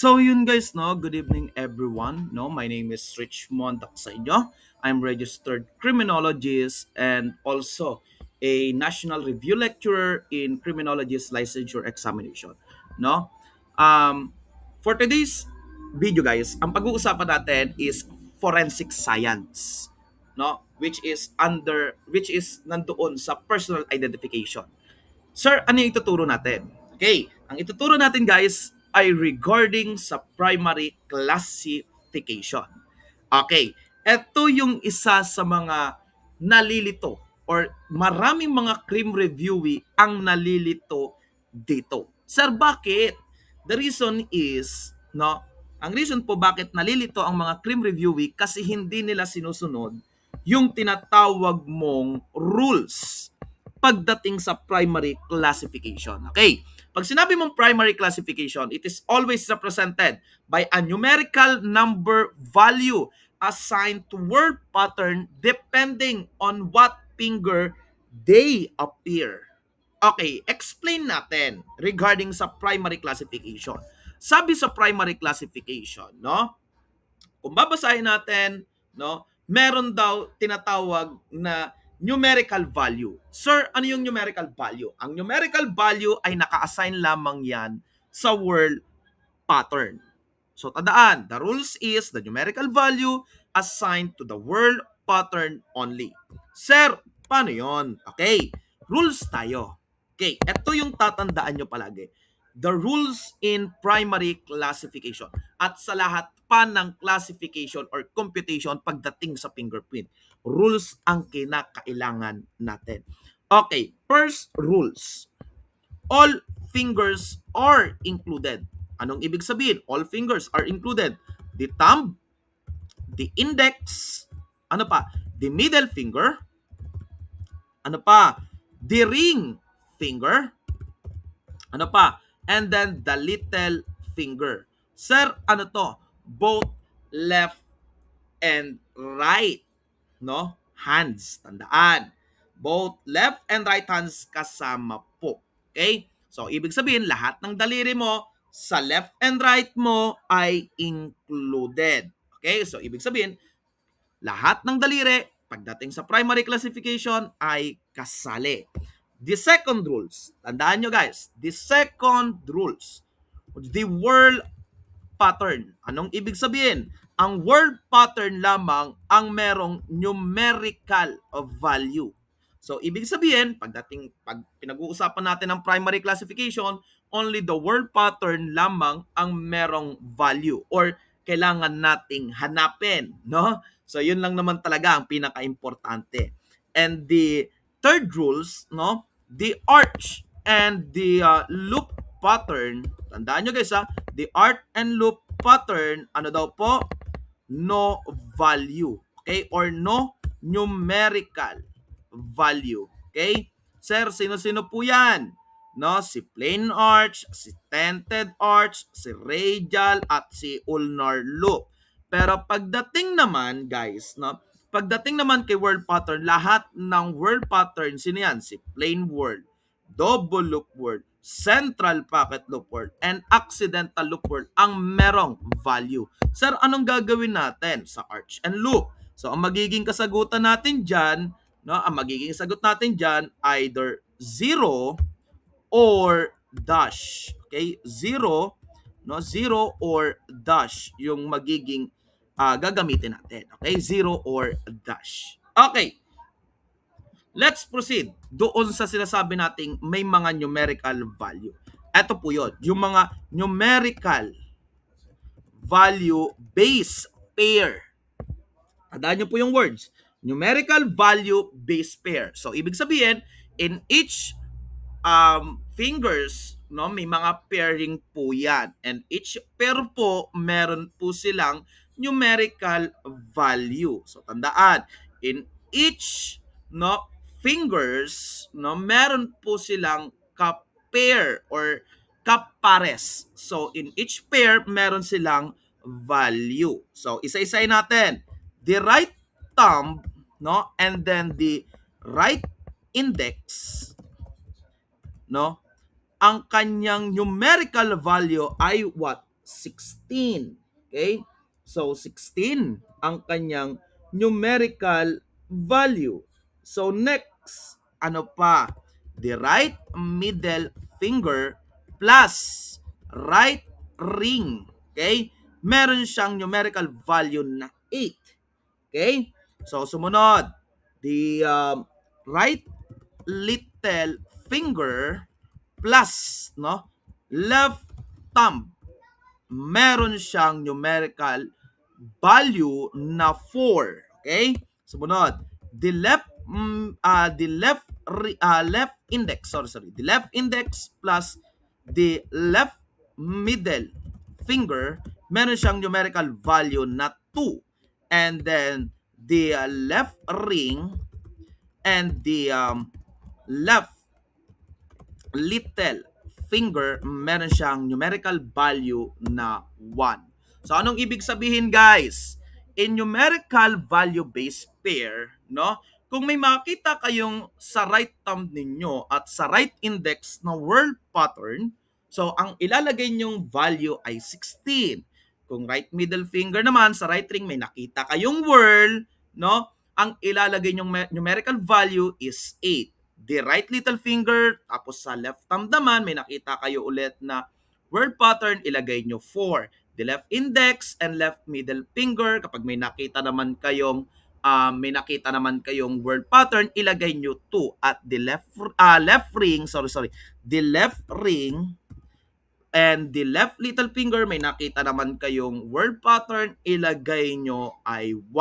So yun guys, no, good evening everyone. No, my name is Richmond Daksainyo. I'm registered criminologist and also a national review lecturer in criminologist licensure examination. No? Um for today's video guys, ang pag-uusapan natin is forensic science, no? Which is nandoon sa personal identification. Sir, ano yung ituturo natin? Okay, ang ituturo natin guys ay regarding sa primary classification. Okay, ito yung isa sa mga nalilito or maraming mga crime reviewee ang nalilito dito. Sir, bakit? The reason is, no, ang reason po bakit nalilito ang mga crime reviewee kasi hindi nila sinusunod yung tinatawag mong rules pagdating sa primary classification. Okay, pag sinabi mong primary classification, it is always represented by a numerical number value assigned to word pattern depending on what finger they appear. Okay, explain natin regarding sa primary classification. Sabi sa primary classification, no? Kung babasahin natin, no, meron daw tinatawag na numerical value. Sir, ano yung numerical value? Ang numerical value ay naka-assign lamang yan sa word pattern. So tandaan, the rules is the numerical value assigned to the word pattern only. Sir, paano yon? Okay, rules tayo. Okay, ito yung tatandaan nyo palagi. The rules in primary classification. At sa lahat pa ng classification or computation pagdating sa fingerprint. Rules ang kinakailangan natin. Okay, first rules. All fingers are included. Anong ibig sabihin? All fingers are included. The thumb, the index, ano pa? The middle finger, ano pa? The ring finger, ano pa? And then the little finger. Sir, ano to? Both left and right, no? Hands, tandaan. Both left and right hands kasama po. Okay? So, ibig sabihin, lahat ng daliri mo sa left and right mo ay included. Okay? So, ibig sabihin, lahat ng daliri, pagdating sa primary classification, ay kasali. The second rules, tandaan nyo guys, the second rules, the word pattern. Anong ibig sabihin? Ang word pattern lamang ang merong numerical value. So, ibig sabihin, pag pinag-uusapan natin ang primary classification, only the word pattern lamang ang merong value or kailangan nating hanapin, no? So, yun lang naman talaga ang pinaka-importante. And the third rules, no? The arch and the loop pattern, tandaan nyo guys ha, the arch and loop pattern, ano daw po? No value. Okay? Or no numerical value. Okay? Sir, sino-sino po yan? No, si plain arch, si tented arch, si radial, at si ulnar loop. Pero pagdating naman, guys, no, pagdating naman kay word pattern, lahat ng word pattern, sino yan? Si plain word, double loop word, central pocket loop word, and accidental loop word ang merong value. Sir, anong gagawin natin sa arch and loop? So, ang magiging kasagutan natin dyan, no, ang magiging sagot natin dyan, either 0 or dash. Okay? 0, no, 0 or dash yung magiging gagamitin natin. Okay? 0 or dash. Okay. Let's proceed doon sa sinasabi nating may mga numerical value. Ito po yun, yung mga numerical value base pair. Tandaan nyo po yung words. Numerical value base pair. So, ibig sabihin, in each fingers, no, may mga pairing po yan. And each pair po, meron po silang numerical value. So, tandaan, in each, no, fingers, no, meron po silang ka-pair or kapares. So, in each pair, meron silang value. So, isa-isayin natin. The right thumb, no, and then the right index, no, ang kanyang numerical value ay what? 16. Okay? So 16 ang kanyang numerical value. So next, ano pa? The right middle finger plus right ring. Okay? Meron siyang numerical value na 8. Okay? So sumunod, the right little finger plus left thumb, meron siyang numerical value na 4. Okay? Sumunod, left index, the left index plus the left middle finger, meron siyang numerical value na 2. And then the left ring and the left little finger, meron siyang numerical value na 1. So anong ibig sabihin, guys? In numerical value-based pair, no? Kung may makita kayong sa right thumb ninyo at sa right index na word pattern, so ang ilalagay nyong value ay 16. Kung right middle finger naman, sa right ring may nakita kayong word, no? Ang ilalagay nyong numerical value is 8. The right little finger, tapos sa left thumb naman, may nakita kayo ulit na word pattern, ilagay nyo 4. The left index and left middle finger, kapag may nakita naman kayong word pattern, ilagay nyo 2. At the left ring, the left ring and the left little finger, may nakita naman kayong word pattern, ilagay nyo ay 1.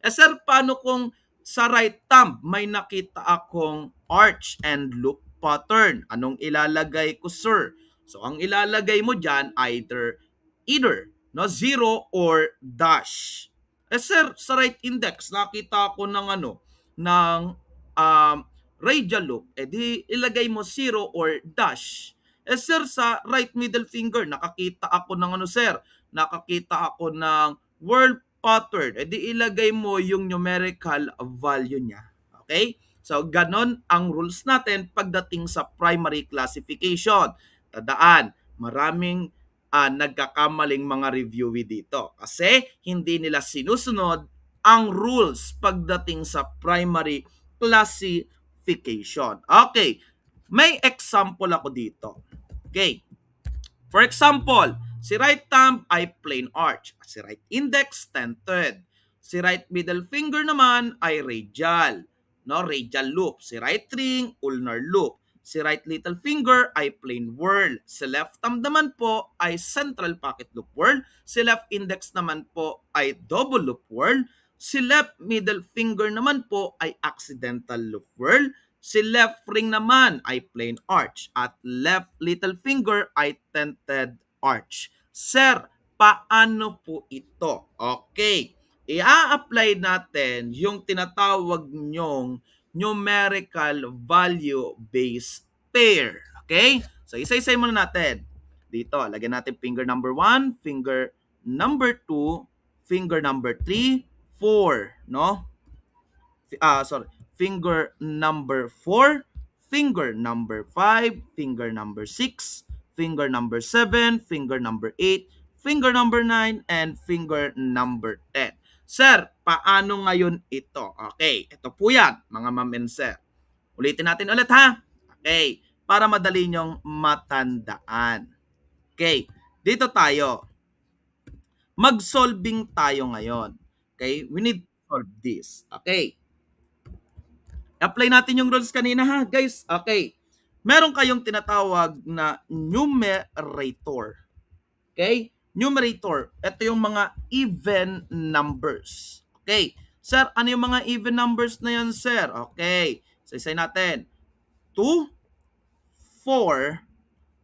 Sir, paano kung sa right thumb may nakita akong arch and loop pattern? Anong ilalagay ko, sir? So ang ilalagay mo dyan, either no, 0 or dash. Sir, sa right index nakita ko ng um, radial loop, di ilagay mo 0 or dash. Sir, sa right middle finger, nakakita ako ng sir? Nakakita ako ng word pattern. Di ilagay mo yung numerical value niya. Okay? So, ganon ang rules natin pagdating sa primary classification. Tandaan, maraming nagkakamaling mga reviewee dito kasi hindi nila sinusunod ang rules pagdating sa primary classification. Okay, may example ako dito. Okay. For example, si right thumb ay plain arch. Si right index, tented. Si right middle finger naman ay radial. No, radial loop. Si right ring, ulnar loop. Si right little finger ay plain whorl. Si left thumb naman po ay central pocket loop whorl. Si left index naman po ay double loop whorl. Si left middle finger naman po ay accidental loop whorl. Si left ring naman ay plain arch at left little finger ay tented arch. Sir, paano po ito? Okay, i-apply natin yung tinatawag nyong numerical value-based pair. Okay? So, isa-isay muna natin. Dito, lagyan natin finger number 1, finger number 2, finger number 3, 4, no? Finger number 4, finger number 5, finger number 6, finger number 7, finger number 8, finger number 9, and finger number 10. Sir, paano ngayon ito? Okay, ito po yan, mga ma'am and sir. Ulitin natin ulit ha. Okay, para madali nyong matandaan. Okay, dito tayo. Mag-solving tayo ngayon. Okay, we need to solve this. Okay, apply natin yung rules kanina ha, guys. Okay. Meron kayong tinatawag na numerator. Okay? Numerator. Ito yung mga even numbers. Okay. Sir, ano yung mga even numbers na yan, sir? Okay. So, isay natin. 2, 4,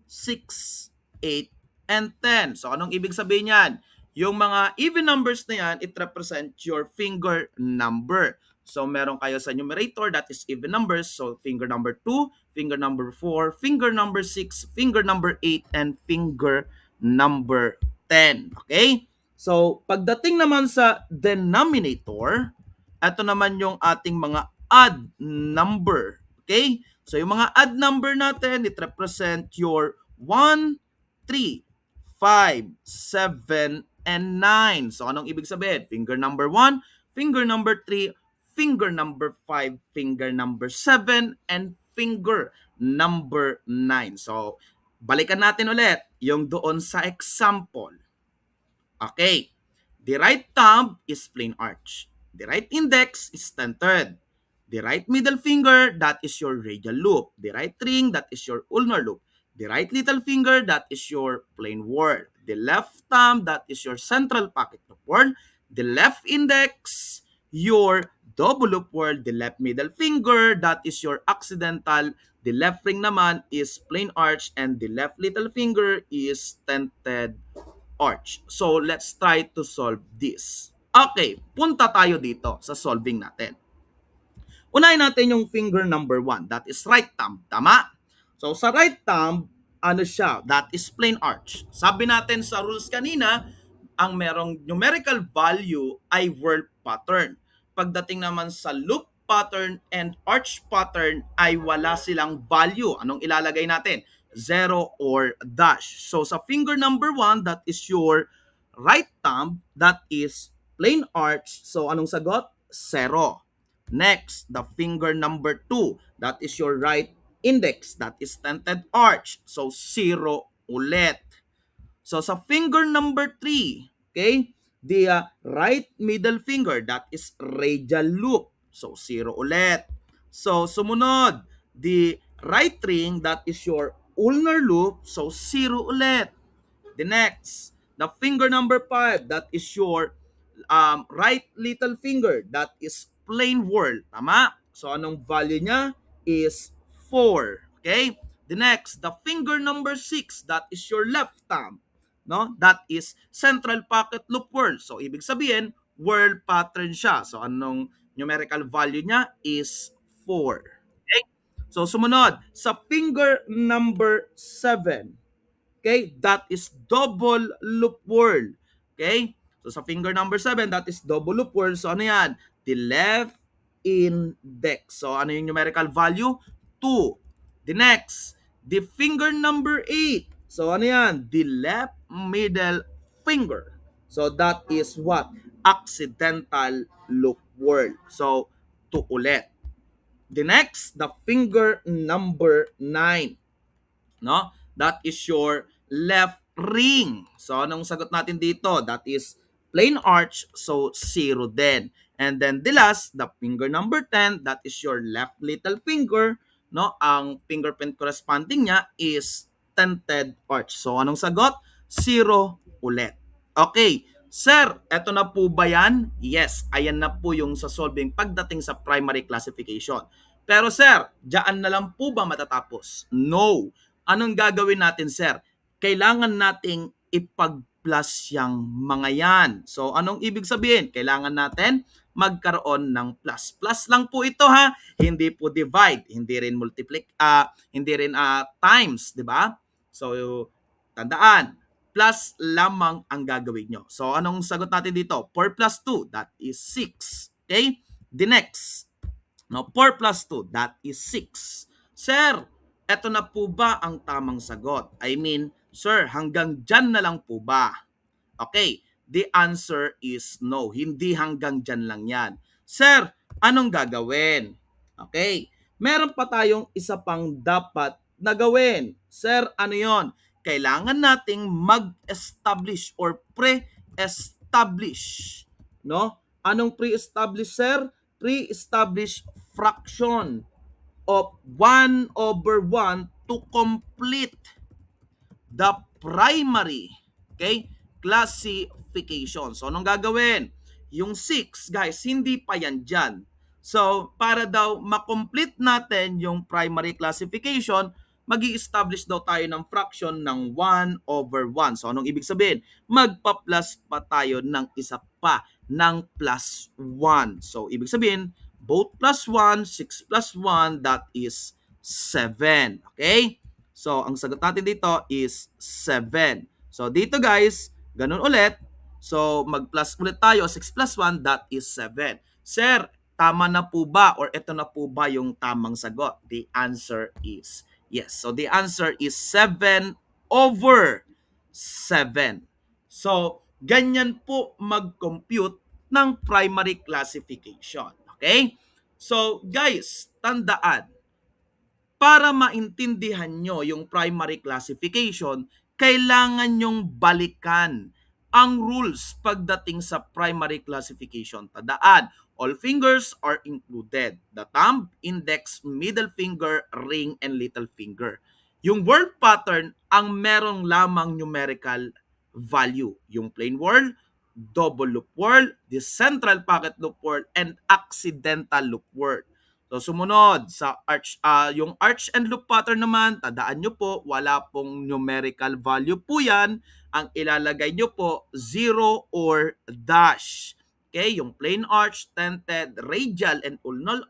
6, 8, and 10. So, anong ibig sabihin yan? Yung mga even numbers na yan, it represents your finger number. So, meron kayo sa numerator, that is even numbers. So, finger number 2, finger number 4, finger number 6, finger number 8, and finger number 10. Okay? So, pagdating naman sa denominator, ito naman yung ating mga odd number. Okay? So, yung mga odd number natin, it represent your 1, 3, 5, 7, and 9. So anong ibig sabihin? Finger number 1, finger number 3, finger number 5, finger number 7, and finger number 9. So balikan natin ulit yung doon sa example. Okay. The right thumb is plain arch. The right index is centered. The right middle finger, that is your radial loop. The right ring, that is your ulnar loop. The right little finger, that is your plain whorl. The left thumb, that is your central pocket loop whorl. The left index, your double loop whorl. The left middle finger, that is your accidental. The left ring naman is plain arch, and the left little finger is tented arch. So, let's try to solve this. Okay, punta tayo dito sa solving natin. Unahin natin yung finger number 1. That is right thumb. Tama? So, sa right thumb, ano siya? That is plain arch. Sabi natin sa rules kanina, ang merong numerical value ay whorl pattern. Pagdating naman sa loop pattern and arch pattern ay wala silang value. Anong ilalagay natin? 0 or dash. So, sa finger number 1, that is your right thumb, that is plain arch. So, anong sagot? 0. Next, the finger number 2, that is your right index, that is tented arch. So, 0 ulit. So, sa finger number 3, okay, the right middle finger, that is radial loop. So, 0 ulit. So, sumunod, the right ring, that is your ulnar loop. So, 0 ulit. The next, the finger number 5, that is your right little finger, that is plain whorl. Tama? So, anong value niya is 4. Okay? The next, the finger number 6, that is your left thumb. No? That is central pocket loop whorl. So, ibig sabihin, whorl pattern siya. So, anong numerical value niya is 4. Okay? So, sumunod, sa finger number 7, okay, that is double loop whorl. Okay? So sa finger number 7, that is double loop whorl. So ano yan? The left index. So ano yung numerical value? 2. The next, the finger number 8. So ano yan? The left middle finger. So that is what? Accidental loop whorl. So 2 ulit. The next, the finger number 9. No? That is your left ring. So, anong sagot natin dito? That is plain arch, so 0 din. And then the last, the finger number 10, that is your left little finger. No? Ang fingerprint corresponding niya is tented arch. So, anong sagot? 0 ulit. Okay. Sir, eto na po ba yan? Yes, ayan na po yung sa solving pagdating sa primary classification. Pero sir, diyan na lang po ba matatapos? No. Anong gagawin natin, sir? Kailangan nating ipag-plus yung mga yan. So, anong ibig sabihin? Kailangan natin magkaroon ng plus. Plus lang po ito ha, hindi po divide, hindi rin hindi rin times, di ba? So, tandaan, plus lamang ang gagawin nyo. So, anong sagot natin dito? 4 plus 2, that is 6. Okay? The next, no, 4 plus 2, that is 6. Sir, eto na po ba ang tamang sagot? I mean, sir, hanggang dyan na lang po ba? Okay, the answer is no. Hindi hanggang dyan lang yan. Sir, anong gagawin? Okay, meron pa tayong isa pang dapat na gawin. Sir, ano yon? Kailangan nating mag-establish or pre-establish. No? Anong pre-establish, sir? Pre-establish fraction of 1 over 1 to complete the primary, okay, classification. So, anong gagawin? Yung 6, guys, hindi pa yan dyan. So, para daw makomplete natin yung primary classification, mag-i-establish daw tayo ng fraction ng 1 over 1. So, anong ibig sabihin? Magpa-plus pa tayo ng isa pa ng plus 1. So, ibig sabihin, both plus 1, 6 plus 1, that is 7. Okay? So, ang sagot natin dito is 7. So, dito guys, ganun ulit. So, mag-plus ulit tayo. 6 plus 1, that is 7. Sir, tama na po ba or ito na po ba yung tamang sagot? The answer is yes. So, the answer is 7 over So, ganyan po mag-compute ng primary classification. Okay? So, guys, tandaan, para maintindihan nyo yung primary classification, kailangan nyong balikan ang rules pagdating sa primary classification. Tandaan, all fingers are included. The thumb, index, middle finger, ring, and little finger. Yung word pattern ang merong lamang numerical value. Yung plain word, double loop word, the central pocket loop word, and accidental loop word. So sumunod sa yung arch and loop pattern naman, tandaan nyo po, wala pong numerical value po yan. Ang ilalagay nyo po, zero or dash. Okay, yung plain arch, tented, radial, and ulnar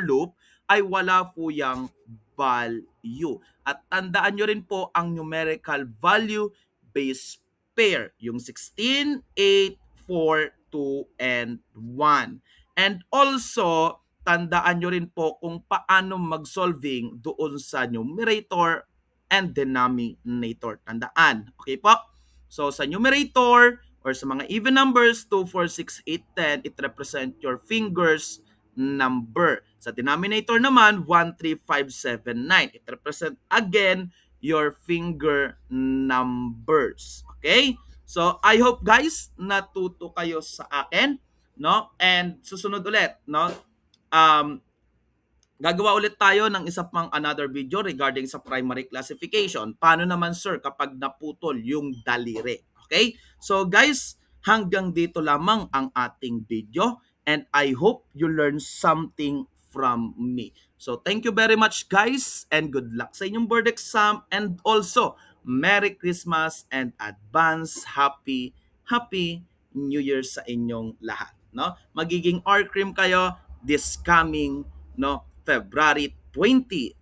loop ay wala po yung value. At tandaan nyo rin po ang numerical value base pair, yung 16, 8, 4, 2, and 1. And also, tandaan nyo rin po kung paano mag-solving doon sa numerator and denominator. Tandaan. Okay po? So, sa numerator or sa mga even numbers, 2, 4, 6, 8, 10, it represent your fingers number. Sa denominator naman, 1, 3, 5, 7, 9. It represent again your finger numbers. Okay? So, I hope guys, natuto kayo sa akin, no? And susunod ulit, no? Um, Gagawa ulit tayo ng isa pang another video regarding sa primary classification. Paano naman sir kapag naputol yung daliri? Okay? So guys, hanggang dito lamang ang ating video and I hope you learn something from me. So thank you very much guys and good luck sa inyong board exam and also Merry Christmas and advance happy New Year sa inyong lahat, no? Magiging R cream kayo this coming, no, February 20